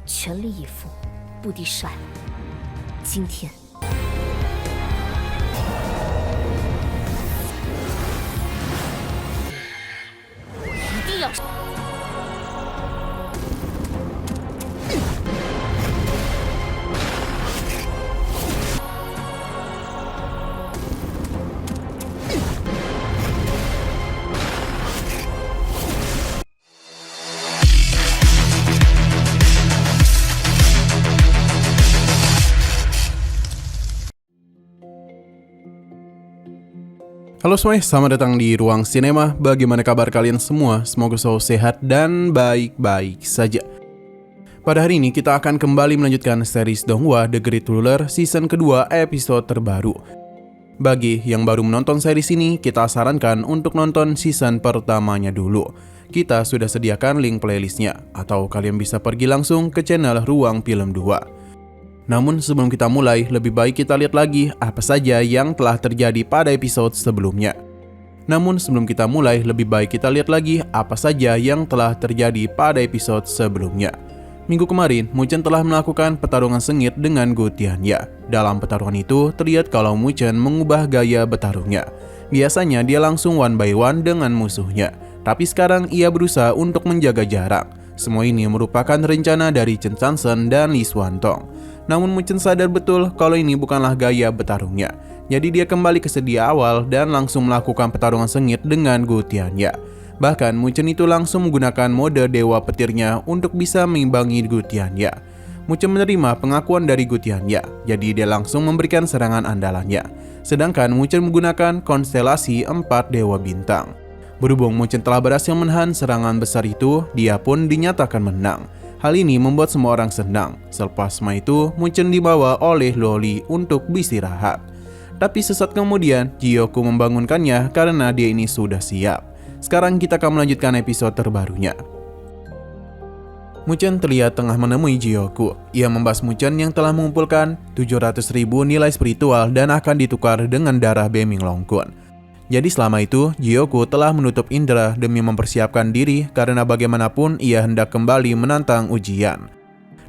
全力以赴，不敌帅。今天，我一定要。Halo semuanya, selamat datang di Ruang Sinema. Bagaimana kabar kalian semua? Semoga selalu sehat dan baik-baik saja. Pada hari ini kita akan kembali melanjutkan series Donghua The Great Ruler season kedua episode terbaru. Bagi yang baru menonton series ini, kita sarankan untuk nonton season pertamanya dulu. Kita sudah sediakan link playlistnya, atau kalian bisa pergi langsung ke channel Ruang Film 2. Namun sebelum kita mulai, lebih baik kita lihat lagi apa saja yang telah terjadi pada episode sebelumnya. Minggu kemarin, Muchen telah melakukan pertarungan sengit dengan Gu Tianya. Dalam pertarungan itu, terlihat kalau Muchen mengubah gaya bertarungnya. Biasanya dia langsung one by one dengan musuhnya, tapi sekarang ia berusaha untuk menjaga jarak. Semua ini merupakan rencana dari Chen Sanzhen dan Li Xuantong. Namun Muchen sadar betul kalau ini bukanlah gaya bertarungnya. Jadi dia kembali ke sedia awal dan langsung melakukan pertarungan sengit dengan Gu Tianya. Bahkan Muchen itu langsung menggunakan mode dewa petirnya untuk bisa mengimbangi Gu Tianya. Muchen menerima pengakuan dari Gu Tianya, jadi dia langsung memberikan serangan andalannya. Sedangkan Muchen menggunakan konstelasi 4 dewa bintang. Berhubung Muchen telah berhasil menahan serangan besar itu, dia pun dinyatakan menang. Hal ini membuat semua orang senang. Selepas semua itu, Muchen dibawa oleh Loli untuk beristirahat. Tapi sesaat kemudian, Jiyoku membangunkannya karena dia ini sudah siap. Sekarang kita akan melanjutkan episode terbarunya. Muchen terlihat tengah menemui Jiyoku. Ia membahas Muchen yang telah mengumpulkan 700.000 nilai spiritual dan akan ditukar dengan darah Beiming Longkun. Jadi selama itu, Jiyoku telah menutup indera demi mempersiapkan diri karena bagaimanapun ia hendak kembali menantang ujian.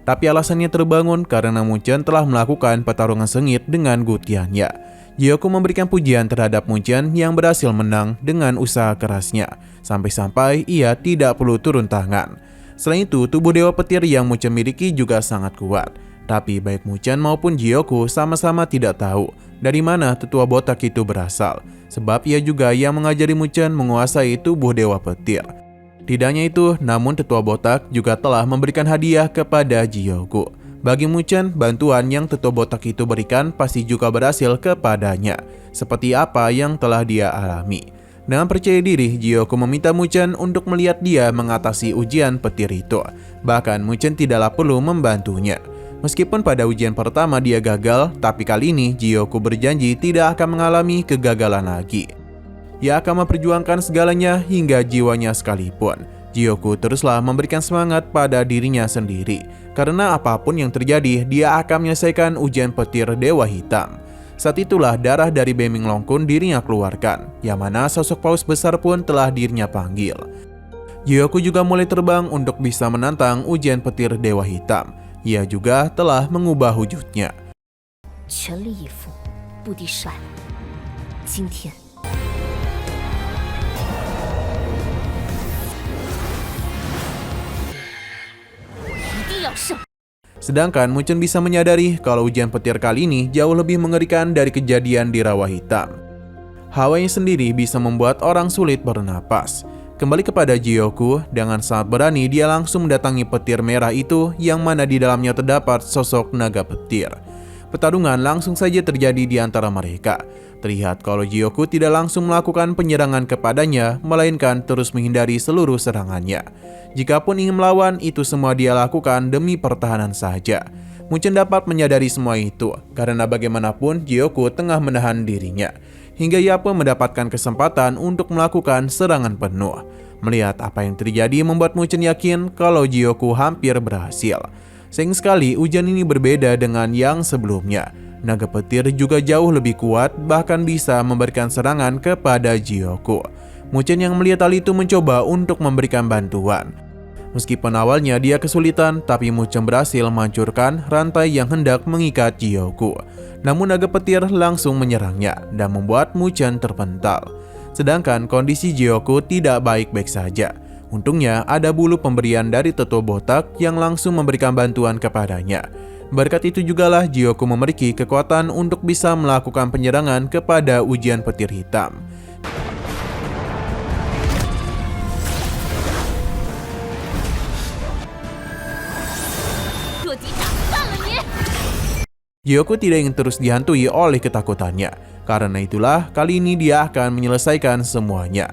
Tapi alasannya terbangun karena Muchen telah melakukan pertarungan sengit dengan Gu Tianya. Jiyoku memberikan pujian terhadap Muchen yang berhasil menang dengan usaha kerasnya, sampai-sampai ia tidak perlu turun tangan. Selain itu, tubuh Dewa Petir yang Muchen miliki juga sangat kuat. Tapi baik Muchen maupun Jiyoku sama-sama tidak tahu dari mana tetua botak itu berasal, sebab ia juga yang mengajari Muchen menguasai tubuh Dewa Petir. Tidak hanya itu, namun tetua botak juga telah memberikan hadiah kepada Jiyoku. Bagi Muchen, bantuan yang tetua botak itu berikan pasti juga berhasil kepadanya, seperti apa yang telah dia alami. Dengan percaya diri, Jiyoku meminta Muchen untuk melihat dia mengatasi ujian petir itu. Bahkan Muchen tidaklah perlu membantunya. Meskipun pada ujian pertama dia gagal, tapi kali ini Jiyoku berjanji tidak akan mengalami kegagalan lagi. Ia akan memperjuangkan segalanya hingga jiwanya sekalipun. Jiyoku teruslah memberikan semangat pada dirinya sendiri. Karena apapun yang terjadi, dia akan menyelesaikan ujian petir Dewa Hitam. Saat itulah darah dari Beiming Longkun dirinya keluarkan, yang mana sosok paus besar pun telah dirinya panggil. Jiyoku juga mulai terbang untuk bisa menantang ujian petir Dewa Hitam. Ia juga telah mengubah wujudnya. 全力以赴，不敌帅。今天，我一定要胜。 Sedangkan Muchen bisa menyadari kalau ujian petir kali ini jauh lebih mengerikan dari kejadian di Rawa Hitam. Hawanya sendiri bisa membuat orang sulit bernapas. Kembali kepada Jiyoku, dengan sangat berani dia langsung mendatangi petir merah itu yang mana di dalamnya terdapat sosok naga petir. Pertarungan langsung saja terjadi di antara mereka. Terlihat kalau Jiyoku tidak langsung melakukan penyerangan kepadanya, melainkan terus menghindari seluruh serangannya. Jikapun ingin melawan, itu semua dia lakukan demi pertahanan saja. Muchen dapat menyadari semua itu, karena bagaimanapun Jiyoku tengah menahan dirinya. Hingga ia pun mendapatkan kesempatan untuk melakukan serangan penuh. Melihat apa yang terjadi membuat Muchen yakin kalau Jiyoku hampir berhasil. Sayang sekali ujian ini berbeda dengan yang sebelumnya. Naga petir juga jauh lebih kuat, bahkan bisa memberikan serangan kepada Jiyoku. Muchen yang melihat hal itu mencoba untuk memberikan bantuan. Meskipun awalnya dia kesulitan, tapi Muchen berhasil menghancurkan rantai yang hendak mengikat Jiyoku. Namun naga petir langsung menyerangnya dan membuat Muchen terpental. Sedangkan kondisi Jiyoku tidak baik-baik saja. Untungnya ada bulu pemberian dari tetua botak yang langsung memberikan bantuan kepadanya. Berkat itu jugalah Jiyoku memiliki kekuatan untuk bisa melakukan penyerangan kepada ujian petir hitam. Jiyoku tidak ingin terus dihantui oleh ketakutannya. Karena itulah kali ini dia akan menyelesaikan semuanya.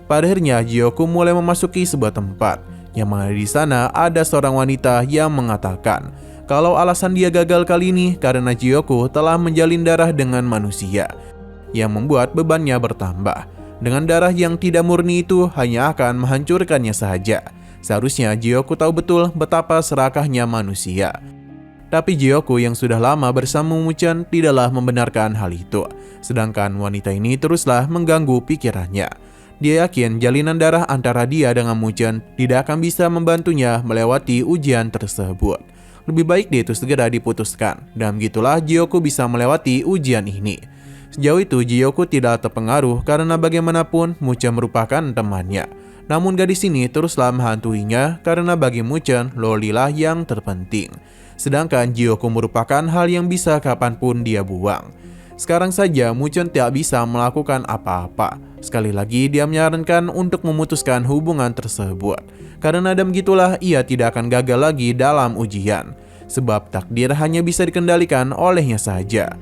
Pada akhirnya Jiyoku mulai memasuki sebuah tempat, yang mana di sana ada seorang wanita yang mengatakan kalau alasan dia gagal kali ini karena Jiyoku telah menjalin darah dengan manusia, yang membuat bebannya bertambah. Dengan darah yang tidak murni itu hanya akan menghancurkannya saja. Seharusnya Jiyoku tahu betul betapa serakahnya manusia. Tapi Jiyoku yang sudah lama bersama Muchen tidaklah membenarkan hal itu. Sedangkan wanita ini teruslah mengganggu pikirannya. Dia yakin jalinan darah antara dia dengan Muchen tidak akan bisa membantunya melewati ujian tersebut. Lebih baik dia itu segera diputuskan. Dan begitulah Jiyoku bisa melewati ujian ini. Sejauh itu Jiyoku tidak terpengaruh karena bagaimanapun Muchen merupakan temannya. Namun gadis ini teruslah menghantuinya karena bagi Muchen Lolilah yang terpenting. Sedangkan Jiyoku merupakan hal yang bisa kapanpun dia buang. Sekarang saja Muchen tidak bisa melakukan apa-apa. Sekali lagi dia menyarankan untuk memutuskan hubungan tersebut. Karena dan begitulah ia tidak akan gagal lagi dalam ujian. Sebab takdir hanya bisa dikendalikan olehnya saja.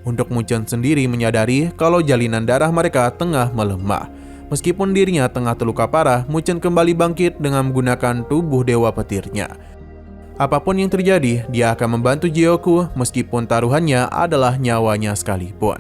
Untuk Muchen sendiri menyadari kalau jalinan darah mereka tengah melemah. Meskipun dirinya tengah terluka parah, Muchen kembali bangkit dengan menggunakan tubuh dewa petirnya. Apapun yang terjadi, dia akan membantu Jiyoku meskipun taruhannya adalah nyawanya sekalipun.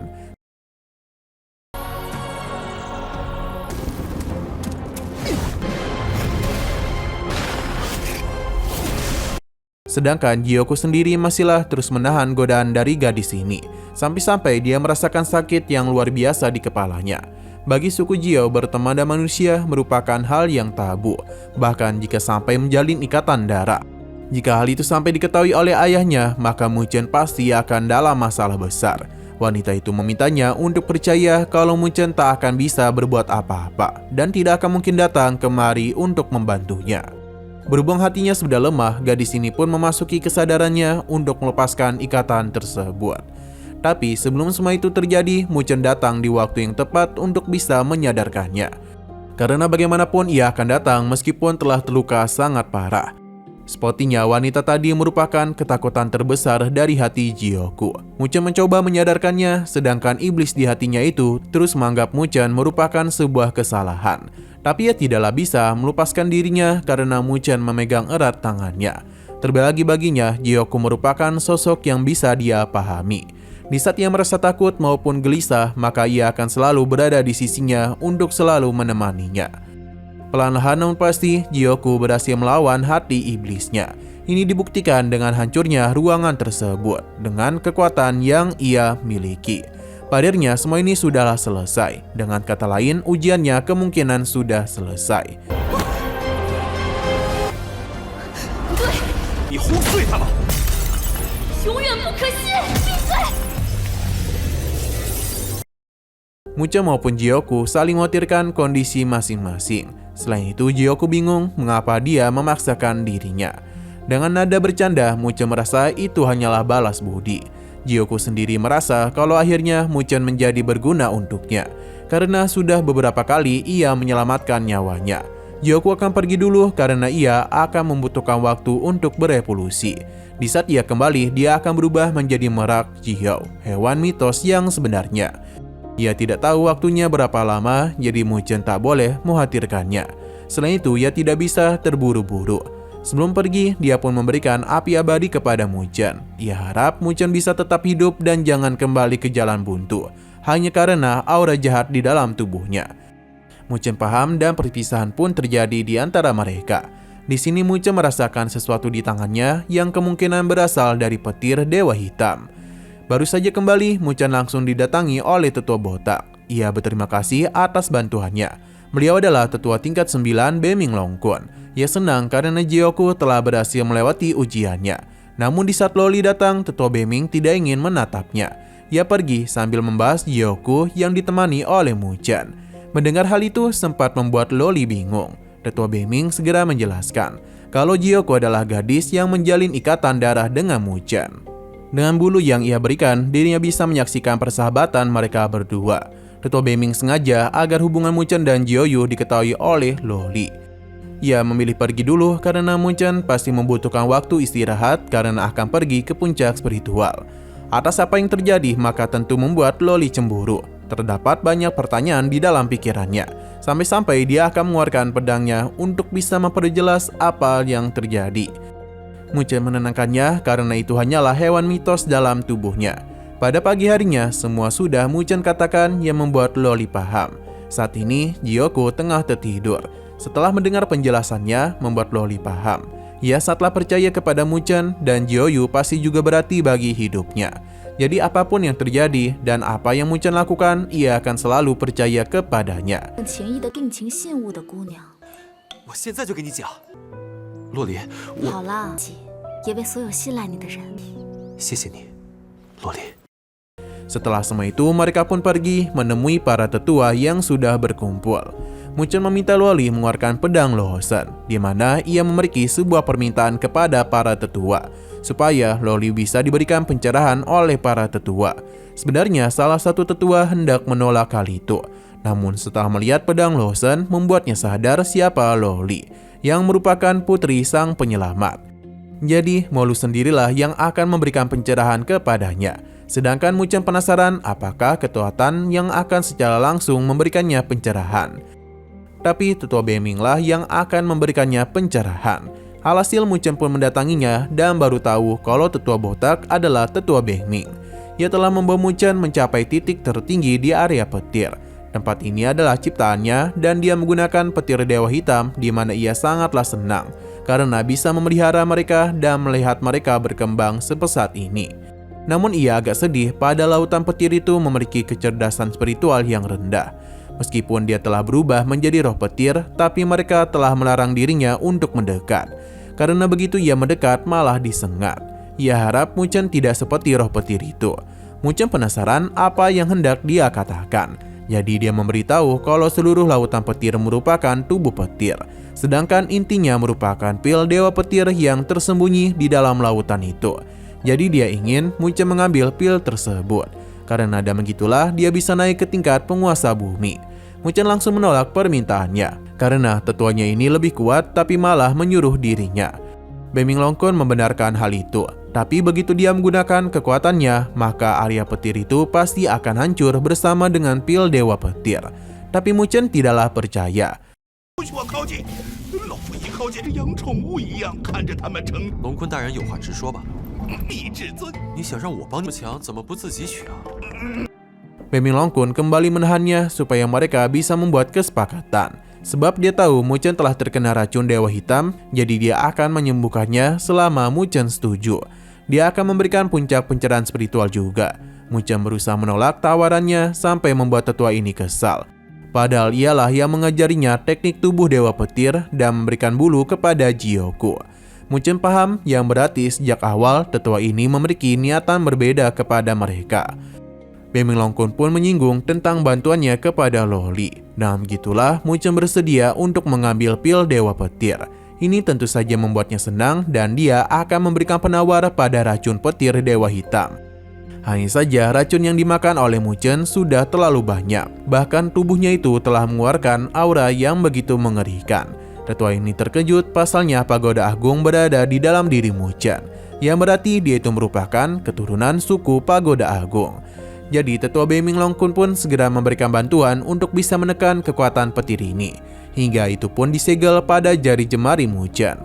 Sedangkan Jiyoku sendiri masihlah terus menahan godaan dari gadis ini. Sampai-sampai dia merasakan sakit yang luar biasa di kepalanya. Bagi suku Jiao, berteman dengan manusia merupakan hal yang tabu, bahkan jika sampai menjalin ikatan darah. Jika hal itu sampai diketahui oleh ayahnya, maka Muchen pasti akan dalam masalah besar. Wanita itu memintanya untuk percaya kalau Muchen tak akan bisa berbuat apa-apa dan tidak akan mungkin datang kemari untuk membantunya. Berhubung hatinya sudah lemah, gadis ini pun memasuki kesadarannya untuk melepaskan ikatan tersebut. Tapi sebelum semua itu terjadi, Muchen datang di waktu yang tepat untuk bisa menyadarkannya. Karena bagaimanapun ia akan datang meskipun telah terluka sangat parah. Sepertinya wanita tadi merupakan ketakutan terbesar dari hati Jiyoku. Muchen mencoba menyadarkannya, sedangkan iblis di hatinya itu terus menganggap Muchen merupakan sebuah kesalahan. Tapi ia tidaklah bisa melepaskan dirinya karena Muchen memegang erat tangannya. Terlebih lagi baginya, Jiyoku merupakan sosok yang bisa dia pahami. Di saat ia merasa takut maupun gelisah, maka ia akan selalu berada di sisinya untuk selalu menemaninya. Perlahan namun pasti, Jiyoku berhasil melawan hati iblisnya. Ini dibuktikan dengan hancurnya ruangan tersebut dengan kekuatan yang ia miliki. Padahal semua ini sudahlah selesai. Dengan kata lain, ujiannya kemungkinan sudah selesai. Muchen maupun Jiyoku saling mengkhawatirkan kondisi masing-masing. Selain itu, Jiyoku bingung mengapa dia memaksakan dirinya. Dengan nada bercanda, Muchen merasa itu hanyalah balas budi. Jiyoku sendiri merasa kalau akhirnya Muchen menjadi berguna untuknya, karena sudah beberapa kali ia menyelamatkan nyawanya. Jiyoku akan pergi dulu karena ia akan membutuhkan waktu untuk berevolusi. Di saat ia kembali, dia akan berubah menjadi merak Jiao, hewan mitos yang sebenarnya. Ia tidak tahu waktunya berapa lama, jadi Muchen tak boleh mengkhawatirkannya. Selain itu, ia tidak bisa terburu-buru. Sebelum pergi, dia pun memberikan api abadi kepada Muchen. Ia harap Muchen bisa tetap hidup dan jangan kembali ke jalan buntu, hanya karena aura jahat di dalam tubuhnya. Muchen paham dan perpisahan pun terjadi di antara mereka. Di sini Muchen merasakan sesuatu di tangannya yang kemungkinan berasal dari petir Dewa Hitam. Baru saja kembali, Muchen langsung didatangi oleh tetua botak. Ia berterima kasih atas bantuannya. Beliau adalah tetua tingkat 9 Beming Longkun. Ia senang karena Jiyoku telah berhasil melewati ujiannya. Namun di saat Loli datang, tetua Beming tidak ingin menatapnya. Ia pergi sambil membahas Jiyoku yang ditemani oleh Muchen. Mendengar hal itu sempat membuat Loli bingung. Tetua Beming segera menjelaskan kalau Jiyoku adalah gadis yang menjalin ikatan darah dengan Muchen. Dengan bulu yang ia berikan, dirinya bisa menyaksikan persahabatan mereka berdua. Tetua Beming sengaja agar hubungan Muchen dan Jiyoyu diketahui oleh Loli. Ia memilih pergi dulu karena Muchen pasti membutuhkan waktu istirahat karena akan pergi ke puncak spiritual. Atas apa yang terjadi maka tentu membuat Loli cemburu. Terdapat banyak pertanyaan di dalam pikirannya, sampai-sampai dia akan mengeluarkan pedangnya untuk bisa memperjelas apa yang terjadi. Muchen menenangkannya karena itu hanyalah hewan mitos dalam tubuhnya. Pada pagi harinya, semua sudah Muchen katakan yang membuat Loli paham. Saat ini, Jiyoku tengah tertidur. Setelah mendengar penjelasannya, membuat Loli paham. Ia saatlah percaya kepada Muchen dan Jiyoyu pasti juga berarti bagi hidupnya. Jadi apapun yang terjadi dan apa yang Muchen lakukan, ia akan selalu percaya kepadanya. 很情谊的定情信物的姑娘。我现在就给你讲，洛琳，我好了，也为所有信赖你的人。谢谢你，洛琳。 Setelah semua itu, mereka pun pergi menemui para tetua yang sudah berkumpul. Muchen meminta Loli mengeluarkan pedang Lohosen, di mana ia memiliki sebuah permintaan kepada para tetua, supaya Loli bisa diberikan pencerahan oleh para tetua. Sebenarnya salah satu tetua hendak menolak hal itu, namun setelah melihat pedang Lohosen membuatnya sadar siapa Loli, yang merupakan putri sang penyelamat. Jadi Molu sendirilah yang akan memberikan pencerahan kepadanya. Sedangkan Muchen penasaran apakah Ketua Tan yang akan secara langsung memberikannya pencerahan. Tapi Tetua Beming lah yang akan memberikannya pencerahan. Alhasil Muchen pun mendatanginya dan baru tahu kalau Tetua Botak adalah Tetua Beming. Ia telah membawa Muchen mencapai titik tertinggi di area petir. Tempat ini adalah ciptaannya dan dia menggunakan petir Dewa Hitam di mana ia sangatlah senang karena bisa memelihara mereka dan melihat mereka berkembang sepesat ini. Namun ia agak sedih pada lautan petir itu memiliki kecerdasan spiritual yang rendah. Meskipun dia telah berubah menjadi roh petir, tapi mereka telah melarang dirinya untuk mendekat. Karena begitu ia mendekat malah disengat. Ia harap Muchen tidak seperti roh petir itu. Muchen penasaran apa yang hendak dia katakan. Jadi dia memberitahu kalau seluruh lautan petir merupakan tubuh petir. Sedangkan intinya merupakan pil Dewa Petir yang tersembunyi di dalam lautan itu. Jadi dia ingin Muchen mengambil pil tersebut. Karena dengan begitulah dia bisa naik ke tingkat penguasa bumi. Muchen langsung menolak permintaannya. Karena tetuanya ini lebih kuat tapi malah menyuruh dirinya. Beming Longkun membenarkan hal itu. Tapi begitu dia menggunakan kekuatannya, maka area petir itu pasti akan hancur bersama dengan pil Dewa Petir. Tapi Muchen tidaklah percaya. 不许我靠近！老夫一靠近，养宠物一样看着他们成。龙坤大人有话直说吧。 你至尊， 你想让我帮你抢，怎么不自己取啊？ Beming Longkun kembali menahannya supaya mereka bisa membuat kesepakatan. Sebab dia tahu Muchen telah terkena racun Dewa Hitam, jadi dia akan menyembuhkannya selama Muchen setuju. Dia akan memberikan puncak pencerahan spiritual juga. Muchen berusaha menolak tawarannya sampai membuat tetua ini kesal. Padahal ialah yang mengajarinya teknik tubuh Dewa Petir dan memberikan bulu kepada Jiyoku. Muchen paham yang berarti sejak awal tetua ini memiliki niatan berbeda kepada mereka. Beming Longkun pun menyinggung tentang bantuannya kepada Loli. Dan begitulah Muchen bersedia untuk mengambil pil Dewa Petir. Ini tentu saja membuatnya senang dan dia akan memberikan penawar pada racun petir Dewa Hitam. Hanya saja racun yang dimakan oleh Muchen sudah terlalu banyak. Bahkan tubuhnya itu telah mengeluarkan aura yang begitu mengerikan. Tetua ini terkejut pasalnya pagoda agung berada di dalam diri Muchen. Yang berarti dia itu merupakan keturunan suku pagoda agung. Jadi tetua Beming Longkun pun segera memberikan bantuan untuk bisa menekan kekuatan petir ini. Hingga itu pun disegel pada jari jemari Muchen.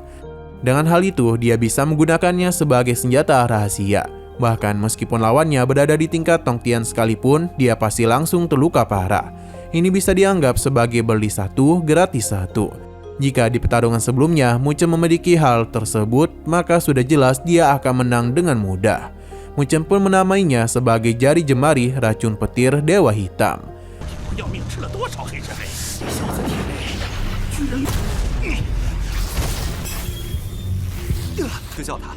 Dengan hal itu dia bisa menggunakannya sebagai senjata rahasia. Bahkan meskipun lawannya berada di tingkat Tongtian sekalipun, dia pasti langsung terluka parah. Ini bisa dianggap sebagai beli satu, gratis satu. Jika di pertarungan sebelumnya Muchen memiliki hal tersebut, maka sudah jelas dia akan menang dengan mudah. Muchen pun menamainya sebagai jari jemari racun petir Dewa Hitam. 要命吃了多少黑神雷？你小子你就叫他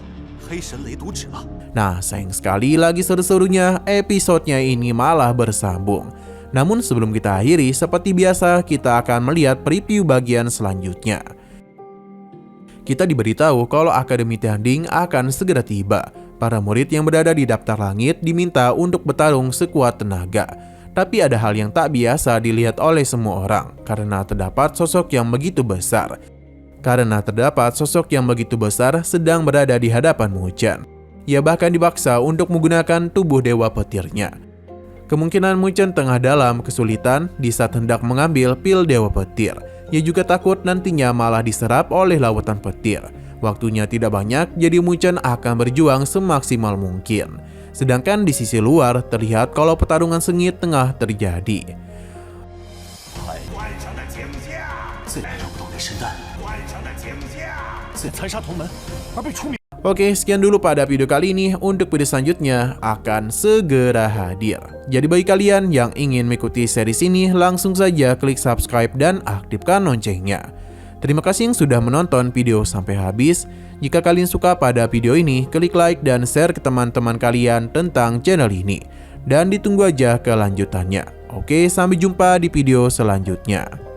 黑神雷毒指了。 Nah, sayang sekali lagi seru-serunya episodenya ini malah bersambung. Namun sebelum kita akhiri, seperti biasa kita akan melihat preview bagian selanjutnya. Kita diberitahu kalau Akademi Tianding akan segera tiba. Para murid yang berada di daftar langit diminta untuk bertarung sekuat tenaga. Tapi ada hal yang tak biasa dilihat oleh semua orang, karena terdapat sosok yang begitu besar. Sedang berada di hadapan Mu Chen. Ia bahkan dipaksa untuk menggunakan tubuh dewa petirnya. Kemungkinan Mu Chen tengah dalam kesulitan di saat hendak mengambil pil dewa petir. Ia juga takut nantinya malah diserap oleh lautan petir. Waktunya tidak banyak, jadi Mu Chen akan berjuang semaksimal mungkin. Sedangkan di sisi luar terlihat kalau pertarungan sengit tengah terjadi. 最难找不到的神弹，在残杀同门而被出名。 Oke, sekian dulu pada video kali ini. Untuk video selanjutnya akan segera hadir. Jadi bagi kalian yang ingin mengikuti series ini, langsung saja klik subscribe dan aktifkan loncengnya. Terima kasih yang sudah menonton video sampai habis. Jika kalian suka pada video ini, klik like dan share ke teman-teman kalian tentang channel ini. Dan ditunggu aja kelanjutannya. Oke, sampai jumpa di video selanjutnya.